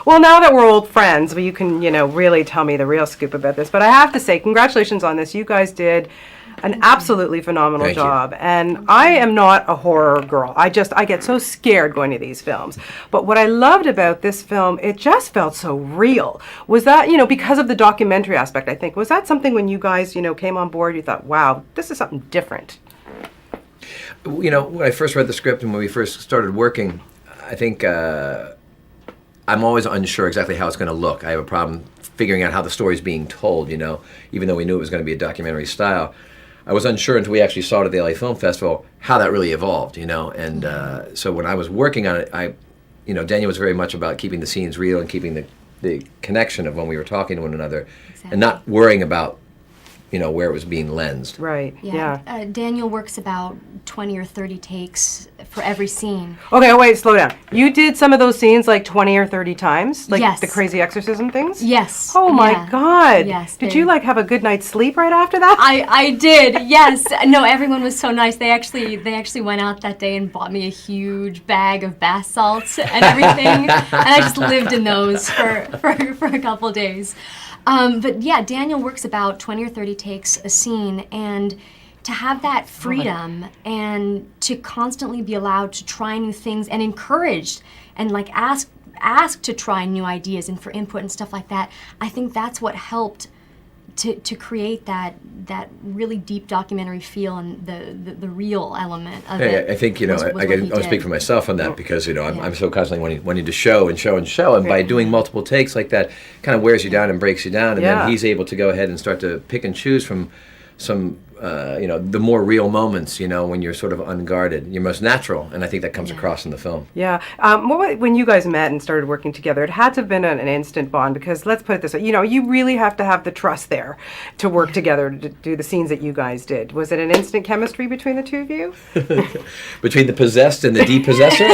Well, now that we're old friends, you can, really tell me the real scoop about this. But I have to say, congratulations on this. You guys did an absolutely phenomenal job. And I am not a horror girl. I get so scared going to these films. But what I loved about this film, it just felt so real. Was that, because of the documentary aspect, I think, was that something when you guys, came on board, you thought, wow, this is something different? When I first read the script and when we first started working, I think I'm always unsure exactly how it's going to look. I have a problem figuring out how the story's being told, even though we knew it was going to be a documentary style. I was unsure until we actually saw it at the LA Film Festival how that really evolved, and so when I was working on it, Daniel was very much about keeping the scenes real and keeping the connection of when we were talking to one another, and not worrying about where it was being lensed. Right. Yeah. Daniel works about 20 or 30 takes for every scene. Okay, wait, slow down. You did some of those scenes like 20 or 30 times? Like yes. the crazy exorcism things? Yes. Oh my God. Yes. Did you have a good night's sleep right after that? I did, yes. No, everyone was so nice. They actually went out that day and bought me a huge bag of bath salts and everything. And I just lived in those for a couple days. But yeah, Daniel works about 20 or 30 takes a scene, and to have that freedom and to constantly be allowed to try new things and encouraged and ask to try new ideas and for input and stuff like that, I think that's what helped to create that really deep documentary feel and the real element of it. I think I'll speak for myself on that because I'm so constantly wanting to show and by doing multiple takes like that kind of wears you down and breaks you down, and then he's able to go ahead and start to pick and choose from some the more real moments, when you're sort of unguarded, you're most natural, and I think that comes across in the film. Yeah. When you guys met and started working together, it had to have been an instant bond because let's put it this way, you really have to have the trust there to work together to do the scenes that you guys did. Was it an instant chemistry between the two of you? Between the possessed and the depossessor?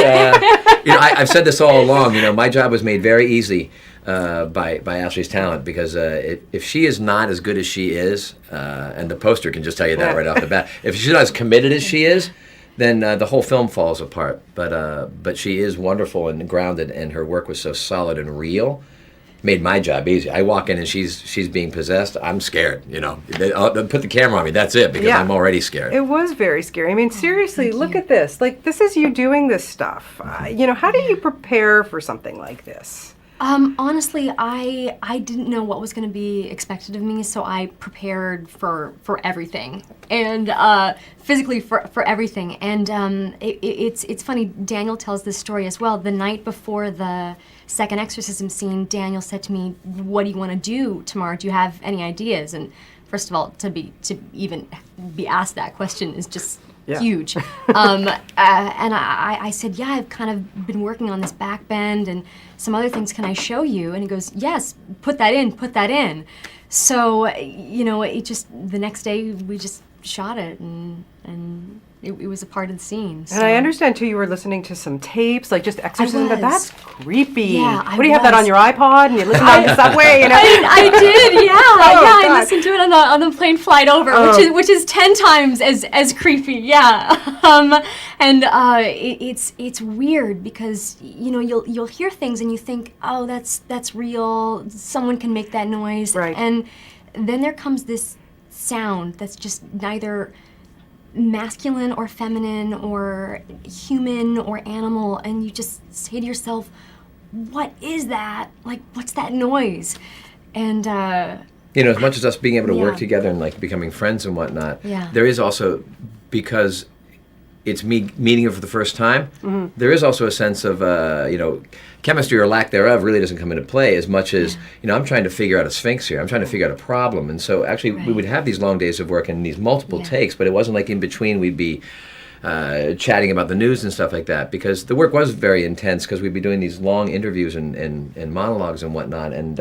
I've said this all along, my job was made very easy by Ashley's talent because if she is not as good as she is, and the poster can just tell you that right off the bat, if she's not as committed as she is, then the whole film falls apart. But she is wonderful and grounded, and her work was so solid and real, made my job easy. I walk in and she's being possessed. I'm scared. They'll put the camera on me. That's it, because I'm already scared. It was very scary. I mean, seriously, look at this. Like, this is you doing this stuff. How do you prepare for something like this? Honestly, I didn't know what was going to be expected of me, so I prepared for everything, and physically for everything. And it's funny, Daniel tells this story as well. The night before the second exorcism scene, Daniel said to me, "What do you want to do tomorrow? Do you have any ideas?" And first of all, to even be asked that question is just huge. And I said, yeah, I've kind of been working on this back bend and some other things. Can I show you? And he goes, yes, put that in. So, it just, the next day we just shot it and it was a part of the scene. So. And I understand too, you were listening to some tapes, like just exorcism, but that's creepy. Yeah, what do you have that on your iPod and you listen on the subway? I did, yeah. I listened to it on the plane flight over, which is 10 times as creepy, yeah. It's weird because you'll hear things and you think, oh, that's real. Someone can make that noise, right? And then there comes this sound that's just neither masculine or feminine or human or animal, and you just say to yourself, what is that? Like, what's that noise? And as much as us being able to work together and becoming friends and whatnot, there is also, because it's me meeting her for the first time, there is also a sense of chemistry or lack thereof really doesn't come into play as much as I'm trying to figure out a sphinx here. I'm trying to figure out a problem, and so actually we would have these long days of work and these multiple takes, but it wasn't like in between we'd be chatting about the news and stuff like that, because the work was very intense because we'd be doing these long interviews and monologues and whatnot, and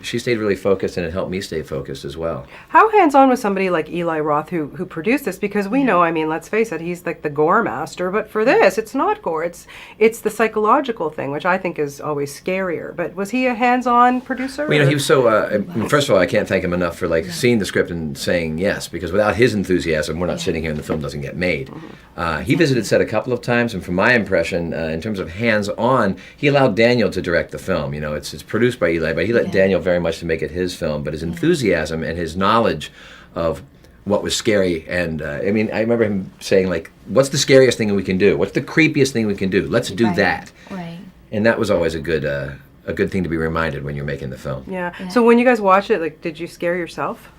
she stayed really focused, and it helped me stay focused as well. How hands-on was somebody like Eli Roth who produced this? Because we know, I mean, let's face it, he's like the gore master, but for this, it's not gore. It's the psychological thing, which I think is always scarier. But was he a hands-on producer? Well, he was so, first of all, I can't thank him enough for seeing the script and saying yes, because without his enthusiasm, we're not sitting here and the film doesn't get made. He visited set a couple of times, and from my impression, in terms of hands-on, he allowed Daniel to direct the film. It's produced by Eli, but he let Daniel very much to make it his film. But his enthusiasm and his knowledge of what was scary, and I remember him saying, what's the scariest thing we can do? What's the creepiest thing we can do? Let's do that. Right. And that was always a good thing to be reminded when you're making the film. Yeah. So when you guys watched it, did you scare yourself?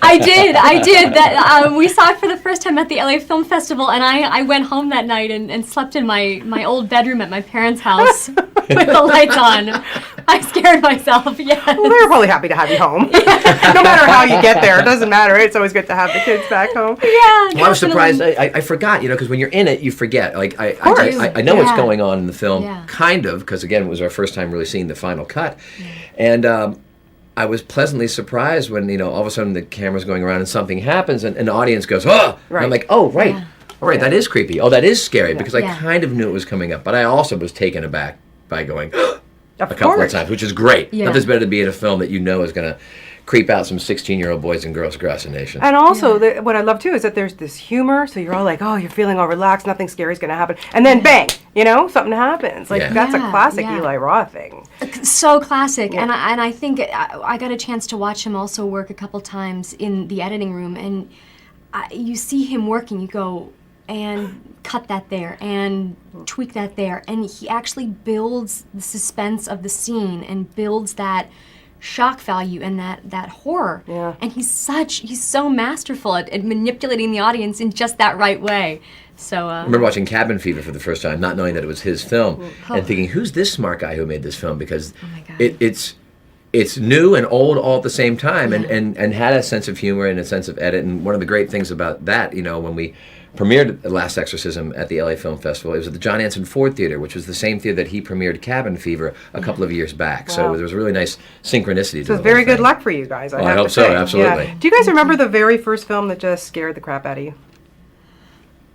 I did. That we saw it for the first time at the LA Film Festival, and I went home that night and slept in my old bedroom at my parents' house with the lights on. I scared myself. Yes. Well, they were probably happy to have you home. No matter how you get there, it doesn't matter. It's always good to have the kids back home. Yeah. Well, I was surprised. I forgot, because when you're in it, you forget. I know what's going on in the film, kind of, because again, it was our first time really seeing the final cut, and I was pleasantly surprised when all of a sudden the camera's going around and something happens, and the audience goes, "Oh!" Right. And I'm like, "Oh, right, all right, that is creepy. Oh, that is scary," because I Yeah. kind of knew it was coming up, but I also was taken aback by going a couple course. of times, which is great. Yeah. Nothing's better to be in a film that is going to creep out some 16-year-old boys and girls across the nation. And also, what I love too is that there's this humor, so you're all like, oh, you're feeling all relaxed, nothing scary is going to happen. And then bang, something happens. That's a classic Eli Roth thing. So classic. And I think I got a chance to watch him also work a couple times in the editing room, and you see him working, you go, and cut that there, and tweak that there. And he actually builds the suspense of the scene and builds that shock value and that horror. Yeah. And he's so masterful at manipulating the audience in just that right way. So I remember watching Cabin Fever for the first time, not knowing that it was his film, and thinking, who's this smart guy who made this film? Because it's new and old all at the same time, and had a sense of humor and a sense of edit. And one of the great things about that, when we premiered Last Exorcism at the LA Film Festival, it was at the John Anson Ford Theater, which was the same theater that he premiered Cabin Fever a couple of years back. Wow. So there was a really nice synchronicity to So the it's very whole good thing. luck for you guys. I hope so, absolutely. Yeah. Do you guys remember the very first film that just scared the crap out of you?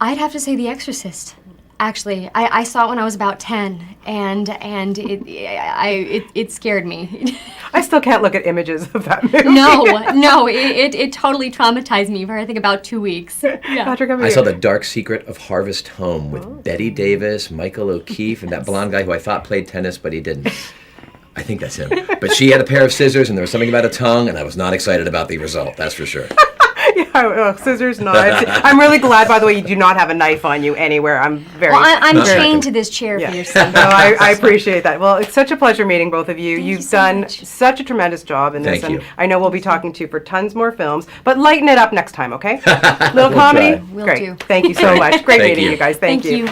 I'd have to say The Exorcist. Actually, I saw it when I was about 10, and it scared me. I still can't look at images of that movie. No, it totally traumatized me for I think about 2 weeks. Yeah. Patrick, how about I you? saw The Dark Secret of Harvest Home with Betty Davis, Michael O'Keefe, and that blonde guy who I thought played tennis, but he didn't. I think that's him. But she had a pair of scissors, and there was something about a tongue, and I was not excited about the result, that's for sure. Scissors, knives. I'm really glad, by the way, you do not have a knife on you anywhere. I'm very... Well, I'm Very chained welcome. to this chair Yeah. for your son. No, I appreciate that. Well, it's such a pleasure meeting both of you. Thank you You've so done much. such a tremendous job in this, Thank and you. I know we'll be talking to you for tons more films. But lighten it up next time, okay? Little comedy? try. Will Great. do. Thank you so much. Great Thank meeting you. you guys. Thank you.